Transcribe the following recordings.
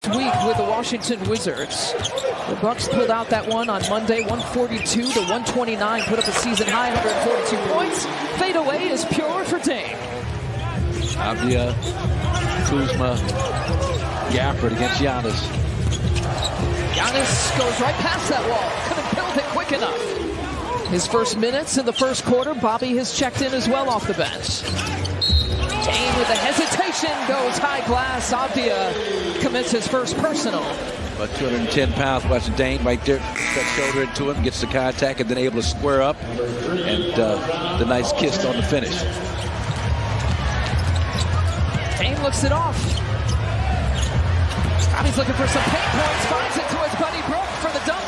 week with the Washington Wizards. The Bucks pulled out that one on Monday, 142 to 129, put up a season high 142 points. Fadeaway is pure for Dame. Avdia, Kuzma, Gafford against Giannis. Giannis goes right past that wall. Couldn't build it quick enough. His first minutes in the first quarter. Bobby has checked in as well off the bench. Dame with a hesitation goes high glass. Avdia commits his first personal. About 210 pounds. Watching Dame right there. That shoulder into him, gets the contact, and then able to square up. And the nice kiss on the finish. Dame looks it off. Bobby's looking for some paint points. Finds it to his buddy Brooke for the dunk.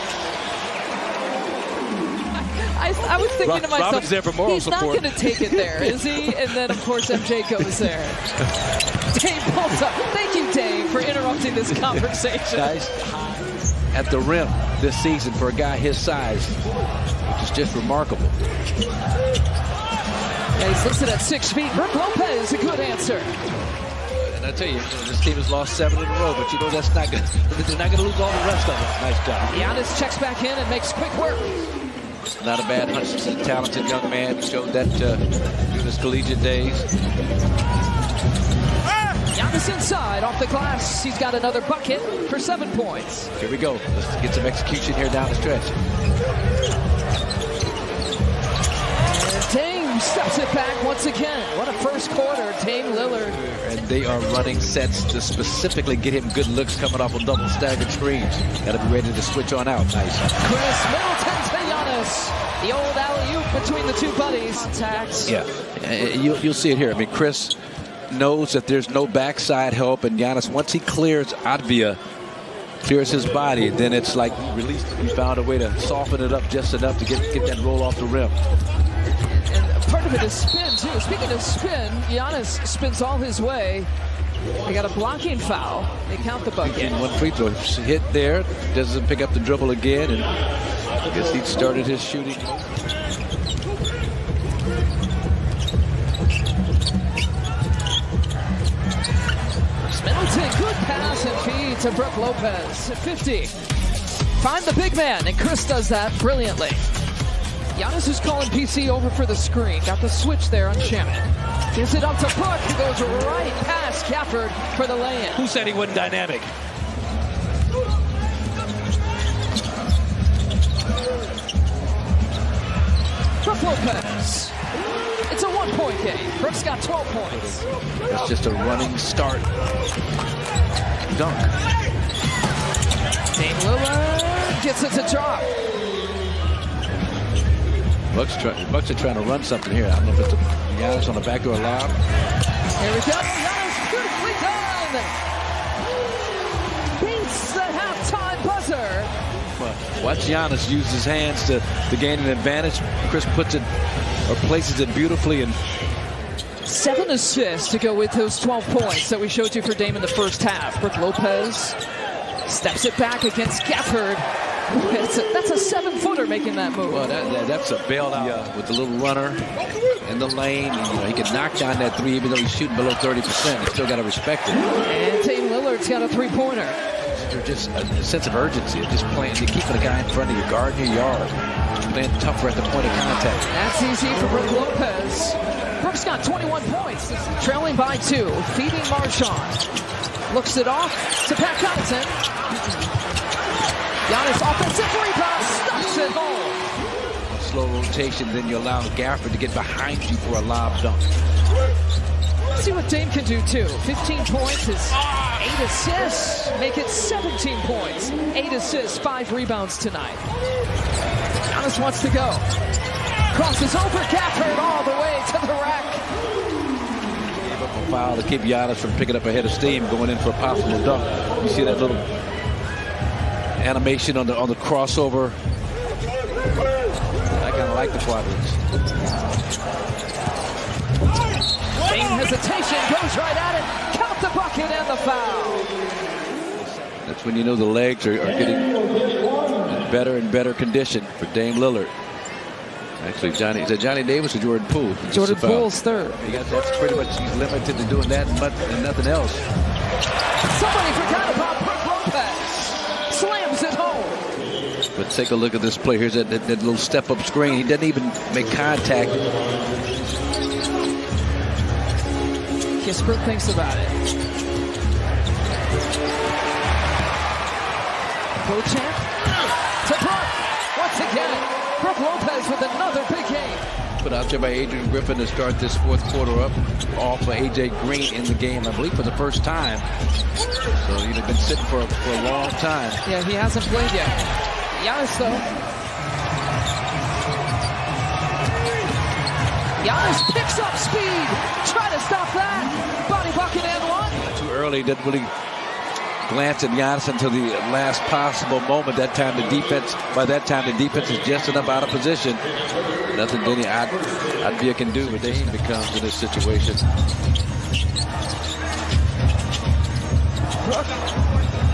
I was thinking to myself, there for moral he's support. not going to take it there, is he? And then, of course, MJ goes there. Dame pulls up. Thank you, Dave, for interrupting this conversation. Guys, at the rim this season for a guy his size, which is just remarkable. Yeah, he's listed at 6 feet. Brook Lopez, a good answer. And I tell you, this team has lost 7 in a row, but you know that's not good. They're not going to lose all the rest of it. Nice job. Giannis checks back in and makes quick work. Not a bad hunch. He's a talented young man. He showed that in his collegiate days. Giannis inside, off the glass. He's got another bucket for 7 points. Here we go. Let's get some execution here down the stretch. And Dame steps it back once again. What a first quarter, Dame Lillard. And they are running sets to specifically get him good looks coming off of double staggered screens. Got to be ready to switch on out. Nice. Chris Middleton to Giannis. The old alley-oop between the two buddies. Attacks. Yeah, you'll see it here. I mean, Chris knows that there's no backside help, and Giannis, once he clears Avdia, clears his body, then it's like he found a way to soften it up just enough to get that roll off the rim. And part of it is spin, too. Speaking of spin, Giannis spins all his way. They got a blocking foul. They count the bucket. One free throw hit there, doesn't pick up the dribble again, and I guess he started his shooting. Middleton, good pass and feed to Brook Lopez at 50. Find the big man, and Chris does that brilliantly. Giannis is calling PC over for the screen. Got the switch there on Shaman. Gives it up to Brook, who goes right past Gafford for the lay-in. Who said he wasn't dynamic? Brook Lopez. It's a 1-point game. Brook's got 12 points. It's just a running start. Dunk. Dame Lillard gets it to drop. Bucks are trying to run something here. I don't know if it's Giannis on the backdoor lob. Here we go. Giannis, beautifully done. Beats the halftime buzzer. Watch Giannis use his hands to gain an advantage. Chris puts it or places it beautifully, and 7 assists to go with those 12 points that we showed you for Dame in the first half. Brook Lopez steps it back against Gafford. That's a 7-footer making that move. Well, that's a bailout with the little runner in the lane. And, he can knock down that three even though he's shooting below 30%. He's still got to respect it. And Dame Lillard's got a 3-pointer. There's just a sense of urgency of just playing, keeping a guy in front of your guard in your yard, playing tougher at the point of contact. That's easy for Brook Lopez. Brook's got 21 points, trailing by 2, feeding Marshawn. Looks it off to Pat Connaughton. Giannis offensive rebound, stuffs it home. Slow rotation, then you allow Gafford to get behind you for a lob dunk. Let's see what Dame can do too. 15 points is 8 assists. Make it 17 points. 8 assists, 5 rebounds tonight. Giannis wants to go. Crosses over Gafford all the way to the rack. Gave up a foul to keep Giannis from picking up a head of steam going in for a possible dunk. You see that little animation on the crossover. I kind of like the quadrants. Dame hesitation, goes right at it. Count the bucket and the foul. That's when you know the legs are getting in better and better condition for Dame Lillard. Actually, Johnny Davis or Jordan Poole? Jordan Poole's third. That's pretty much, he's limited to doing that and nothing else. Somebody forgot about Brook Take a look at this play. Here's that little step-up screen. He doesn't even make contact. Kispert thinks about it. Beauchamp to Brook. Once again, Brook Lopez with another big game. Put out there by Adrian Griffin to start this fourth quarter off for A.J. Green in the game, I believe, for the first time. So he'd have been sitting for a long time. Yeah, he hasn't played yet. Giannis, though. Giannis picks up speed. Try to stop that. Body bucket and one. Too early. Didn't really glance at Giannis until the last possible moment. By that time, the defense is just enough out of position. Nothing Denny Advia can do, but Dame becomes in this situation. Brook.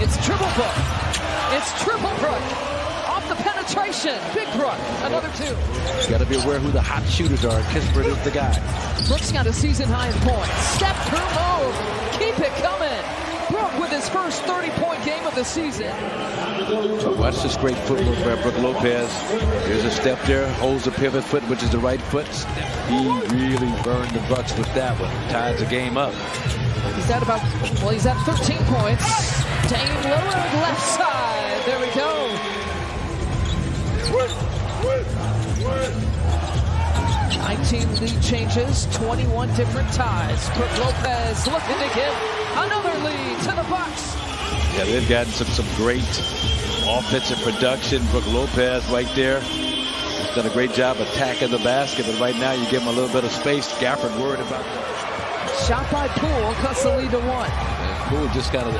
It's triple Brook. It's triple Brook. Off the penetration. Big Brook. Another two. You got to be aware who the hot shooters are. Kispert is the guy. Brook's got a season-high in points. Step through move. Keep it coming. Brook with his first 30-point game of the season. Watch this great footwork by Brook Lopez. There's a step there, holds the pivot foot, which is the right foot. He really burned the Bucks with that one. Ties the game up. He's at 13 points. Dame Lillard, left side. There we go. 19 lead changes, 21 different ties. Brook Lopez looking to get another lead to the Bucks. Yeah, they've gotten some great offensive production. Brook Lopez right there. He's done a great job attacking the basket, but right now you give him a little bit of space. Gafford worried about that. Shot by Poole, cuts the lead to one. And Poole just kind of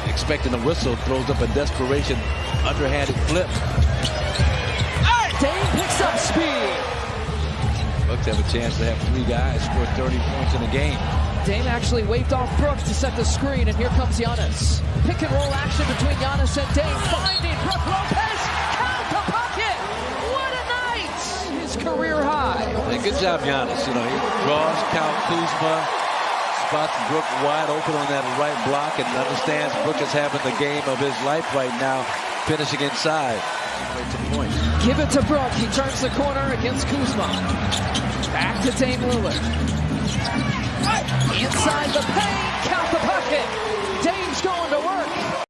expecting a whistle, throws up a desperation underhanded flip. Dame picks up speed. Bucks have a chance to have three guys score 30 points in a game. Dame actually waved off Brooks to set the screen, and here comes Giannis. Pick and roll action between Giannis and Dame, finding Brook Lopez. Count the bucket! What a night! His career high. Hey, good job, Giannis. You know, he draws Count Kuzma, spots Brook wide open on that right block, and understands Brook is having the game of his life right now, finishing inside. Points. Give it to Brook. He turns the corner against Kuzma. Back to Dame Lillard. Inside the paint, count the bucket. Dame's going to work.